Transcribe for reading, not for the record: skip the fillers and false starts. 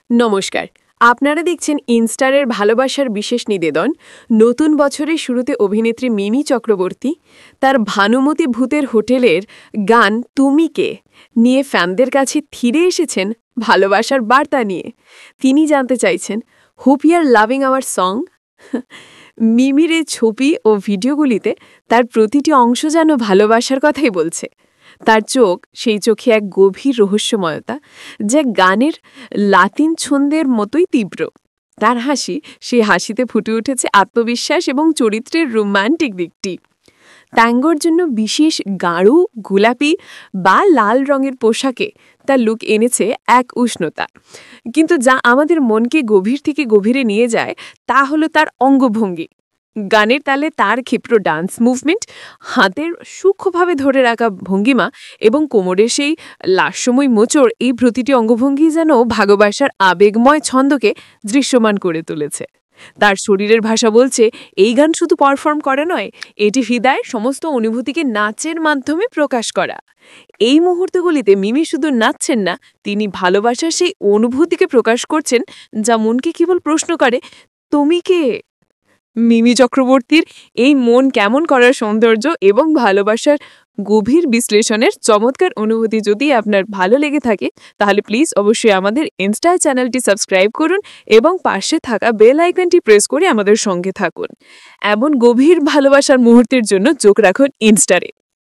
নমস্কার। আপনারা দেখছেন ইনস্টারের ভালোবাসার বিশেষ নিবেদন। নতুন বছরের শুরুতে অভিনেত্রী মিমি চক্রবর্তী তার ভানুমতি ভূতের হোটেলের গান তুমি কে নিয়ে ফ্যানদের কাছে ফিরে এসেছেন ভালোবাসার বার্তা নিয়ে। তিনি জানতে চাইছেন, hope you are loving our song. মিমির এই ছবি ও ভিডিওগুলিতে তার প্রতিটি অংশ যেন ভালোবাসার কথাই বলছে। তার চোখ, সেই চোখে এক গভীর রহস্যময়তা, যা গানের লাতিন ছন্দের মতোই তীব্র। তার হাসি, সেই হাসিতে ফুটে উঠেছে আত্মবিশ্বাস এবং চরিত্রের রোম্যান্টিক দিকটি। ট্যাঙ্গোর জন্য বিশেষ গাঢ় গোলাপি বা লাল রঙের পোশাকে তার লুক এনেছে এক উষ্ণতা, কিন্তু যা আমাদের মনকে গভীর থেকে গভীরে নিয়ে যায় তা হলো তার অঙ্গভঙ্গি। গানের তালে তার ক্ষিপ্র ডান্স মুভমেন্ট, হাতের সূক্ষ্মভাবে ধরে রাখা ভঙ্গিমা এবং কোমরের সেই লাস্যময় মোচড়, এই প্রতিটি অঙ্গভঙ্গি যেন ভালোবাসার আবেগময় ছন্দকে দৃশ্যমান করে তুলেছে। তার শরীরের ভাষা বলছে, এই গান শুধু পারফর্ম করা নয়, এটি হৃদয়ের সমস্ত অনুভূতিকে নাচের মাধ্যমে প্রকাশ করা। এই মুহূর্তগুলিতে মিমি শুধু নাচছেন না, তিনি ভালোবাসার সেই অনুভূতিকে প্রকাশ করছেন যা মনকে কেবল প্রশ্ন করে, তুমি কে? মিমি চক্রবর্তীর এই মন কেমন করার সৌন্দর্য এবং ভালোবাসার গভীর বিশ্লেষণের চমৎকার অনুভূতি যদি আপনার ভালো লেগে থাকে, তাহলে প্লিজ অবশ্যই আমাদের ইনস্টা চ্যানেলটি সাবস্ক্রাইব করুন এবং পাশে থাকা বেল আইকনটি প্রেস করে আমাদের সঙ্গে থাকুন। এমন গভীর ভালোবাসার মুহূর্তের জন্য চোখ রাখুন ইনস্টারে।